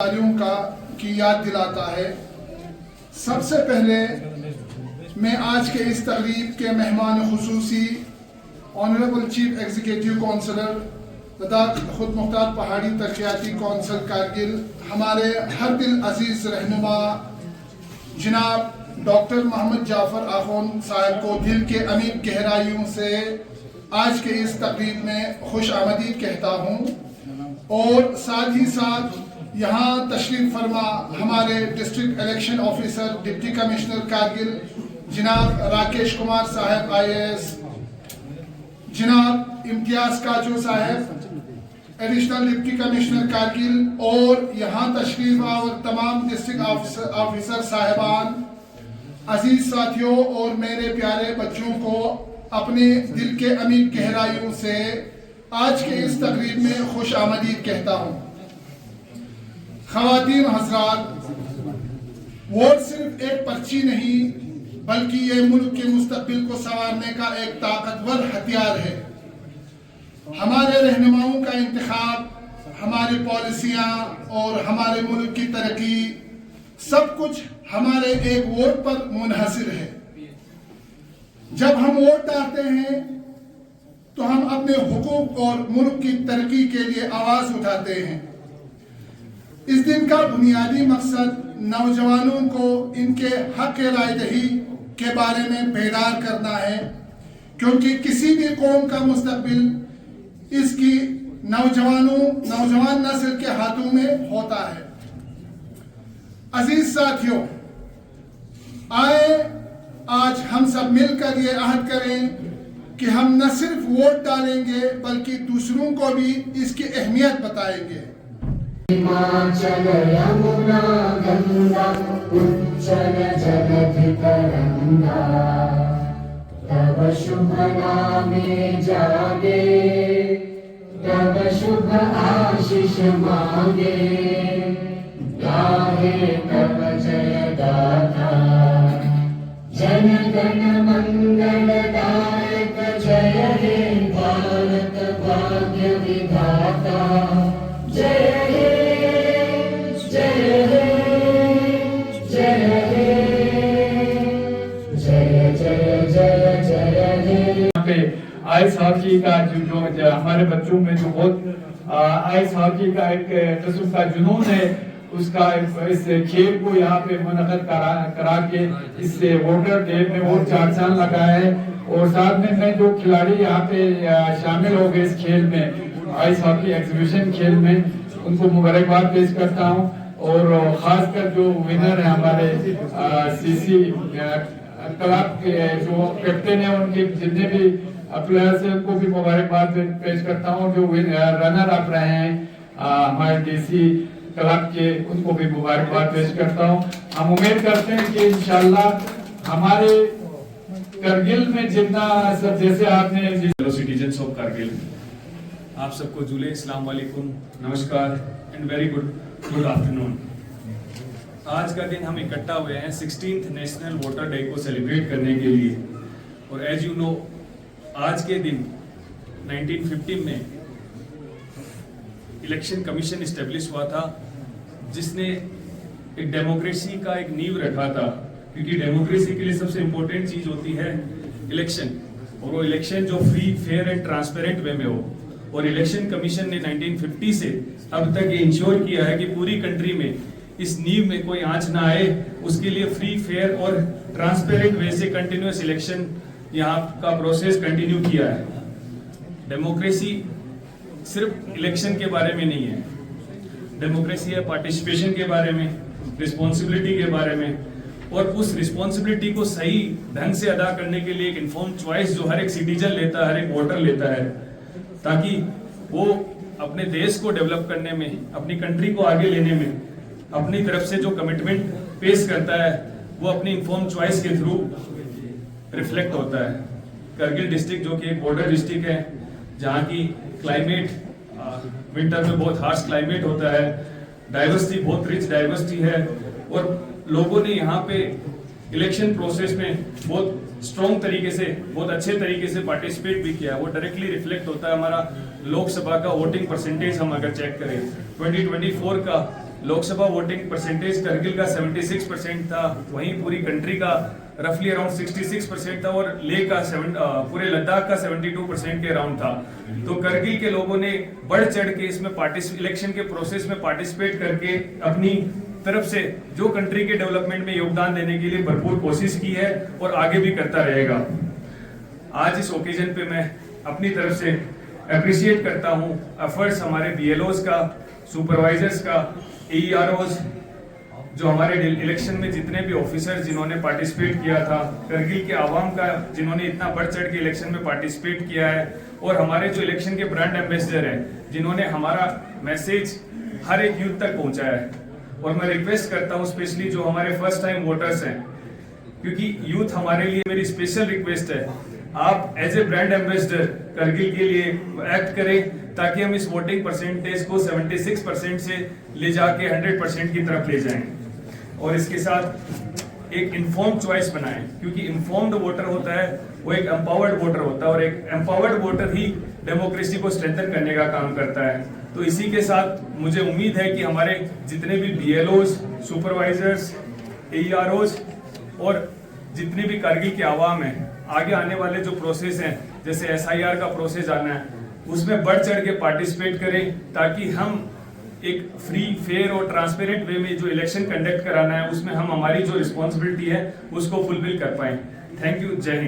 का की याद दिलाता है। सबसे पहले मैं आज के इस तकरीब के मेहमान खुसूसी ऑनरेबल चीफ एग्जीक्यूटिव काउंसलर तथा खुद मुख्तार पहाड़ी तरक्याती कौंसल कारगिल हमारे हर दिल अजीज रहनुमा जनाब डॉक्टर मोहम्मद जाफर आखोन साहब को दिल के अमीर गहराइयों से आज के इस तकरीब में खुश आमदीद कहता हूँ और साथ ही साथ यहाँ तशरीफ फरमा हमारे district election officer deputy commissioner Kargil जनाब राकेश कुमार साहब IAS, जनाब इम्तियाज काजू साहब एडिशनल डिप्टी कमिश्नर कारगिल और यहाँ तशरीफ और तमाम डिस्ट्रिक्ट ऑफिसर साहिबान, अजीज साथियों और मेरे प्यारे बच्चों को अपने दिल के अमीर गहराइयों से आज के इस तकरीब में खुश आमदीद कहता हूँ। ख़वातीन हज़रात, वोट सिर्फ एक पर्ची नहीं बल्कि ये मुल्क के मुस्तकबिल को संवारने का एक ताकतवर हथियार है। हमारे रहनुमाओं का इंतखाब, हमारी पॉलिसियाँ और हमारे मुल्क की तरक्की सब कुछ हमारे एक वोट पर मुनहसिर है। जब हम वोट डालते हैं तो हम अपने हुकूक और मुल्क की तरक्की के लिए आवाज़ उठाते हैं। इस दिन का बुनियादी मकसद नौजवानों को इनके हक रायदही के बारे में बेदार करना है, क्योंकि किसी भी कौम का मुस्तकबिल इसकी नौजवान नस्ल के हाथों में होता है। अजीज साथियों, आए आज हम सब मिलकर ये अहद करें कि हम न सिर्फ वोट डालेंगे बल्कि दूसरों को भी इसकी अहमियत बताएंगे। हिमाचल यमुना गंगा उज्जल जलधि तरंगा, तव शुभ नामे जागे, तव शुभ आशीष मांगे, गाहे तव जय गाथा, जन गण मंगल दायक जय हे भारत भाग्य विधाता, जय हे आइस हॉकी का जो हमारे बच्चों में जो बहुत आइस हॉकी का एक किस्म का जुनून है, उसका इस खेल को यहाँ पे मुनक़द करा के इससे वोटर डे में वो 4 साल लगा है। और साथ में मैं जो खिलाड़ी यहाँ पे शामिल हो गए इस खेल में, आइस हॉकी एग्जीबिशन खेल में, उनको मुबारकबाद पेश करता हूँ। और खासकर जो विनर है हमारे CC क्लब के जो कैप्टन है, उनके जितने भी प्लेयर्स हैं उनको भी मुबारकबाद पेश करता हूँ। जो रनर अप रहे हैं हमारे DC क्लब के, उनको भी मुबारकबाद पेश करता हूँ। हम उम्मीद करते हैं कि इंशाल्लाह हमारे करगिल में जितना सब जैसे आपने सिटीजन्स ऑफ करगिल, आप सबको जुले अस्सलाम वालेकुम, नमस्कार एंड वेरी गुड आफ्टरनून। आज का दिन हम इकट्ठा हुए हैं 16th नेशनल वोटर डे को सेलिब्रेट करने के लिए। और एज यू नो, आज के दिन 1950 में इलेक्शन कमीशन इस्टेब्लिश हुआ था, जिसने एक डेमोक्रेसी का एक नींव रखा था, क्योंकि डेमोक्रेसी के लिए सबसे इम्पोर्टेंट चीज होती है इलेक्शन, और वो इलेक्शन जो फ्री, फेयर एंड ट्रांसपेरेंट वे में हो। और इलेक्शन कमीशन ने 1950 से अब तक ये इंश्योर किया है कि पूरी कंट्री में इस नींव में कोई आंच ना आए, उसके लिए फ्री, फेयर और ट्रांसपेरेंट वे से कंटिन्यूअस इलेक्शन यहाँ का प्रोसेस कंटिन्यू किया है। डेमोक्रेसी सिर्फ इलेक्शन के बारे में नहीं है, डेमोक्रेसी है पार्टिसिपेशन के बारे में, रिस्पॉन्सिबिलिटी के बारे में, और उस रिस्पॉन्सिबिलिटी को सही ढंग से अदा करने के लिए एक इन्फॉर्म चॉइस जो हर एक सिटीजन लेता है, हर एक वोटर लेता है, ताकि वो अपने देश को डेवलप करने में, अपनी कंट्री को आगे लेने में अपनी तरफ से जो कमिटमेंट पेश करता है वो अपनी इन्फॉर्म चॉइस के थ्रू रिफ्लेक्ट होता है। करगिल डिस्ट्रिक्ट जो कि एक बॉर्डर डिस्ट्रिक्ट है, जहाँ की क्लाइमेट विंटर में बहुत हार्श क्लाइमेट होता है, डाइवर्सिटी बहुत रिच डाइवर्सिटी है, और लोगों ने यहाँ पे इलेक्शन प्रोसेस में बहुत स्ट्रॉन्ग तरीके से, बहुत अच्छे तरीके से पार्टिसिपेट भी किया है। वो डायरेक्टली रिफ्लेक्ट होता है हमारा लोकसभा का वोटिंग परसेंटेज। हम अगर चेक करें 2024 का लोकसभा वोटिंग परसेंटेज करगिल का 76% था, वहीं पूरी कंट्री का रफली अराउंड 66% था और लेह का पूरे लद्दाख का 72% के अराउंड था। तो करगिल के लोगों ने बढ़ चढ़ के इसमें इलेक्शन के प्रोसेस में पार्टिसिपेट करके अपनी तरफ से जो कंट्री के डेवलपमेंट में योगदान देने के लिए भरपूर कोशिश की है और आगे भी करता रहेगा। आज इस ओकेजन पे मैं अपनी तरफ से अप्रिशिएट करता हूं एफर्ट्स हमारे बीएलओज का, सुपरवाइजर्स का, एईआरओज, जो हमारे इलेक्शन में जितने भी ऑफिसर्स जिन्होंने पार्टिसिपेट किया था, करगिल के आवाम का जिन्होंने इतना बढ़ चढ़ के इलेक्शन में पार्टिसिपेट किया है, और हमारे जो इलेक्शन के ब्रांड एम्बेसडर हैं जिन्होंने हमारा मैसेज हर एक यूथ तक पहुंचाया है। और मैं रिक्वेस्ट करता हूं स्पेशली जो हमारे फर्स्ट टाइम वोटर्स हैं, क्योंकि यूथ हमारे लिए मेरी स्पेशल रिक्वेस्ट है, आप as a brand ambassador Kargil के लिए एक्ट करें ताकि हम इस वोटिंग परसेंटेज को 76% से ले जाके 100% की तरफ ले जाएं। और इसके साथ एक इन्फॉर्म्ड चॉइस बनाएं, क्योंकि इन्फॉर्म्ड वोटर होता है वो एक एम्पावर्ड वोटर होता है, और एक एम्पावर्ड वोटर ही डेमोक्रेसी को स्ट्रेंथन करने का काम करता है। तो इसी के साथ मुझे उम्मीद है कि हमारे जितने भी बीएलओज, सुपरवाइजर्स, एईआरओज और जितने भी करगिल के आवाम हैं, आगे आने वाले जो प्रोसेस हैं जैसे एसआईआर का प्रोसेस आना है, उसमें बढ़ चढ़ के पार्टिसिपेट करें ताकि हम एक फ्री, फेयर और ट्रांसपेरेंट वे में जो इलेक्शन कंडक्ट कराना है उसमें हम हमारी जो रिस्पॉन्सिबिलिटी है उसको फुलफिल कर पाएं। Thank you. जय हिंद।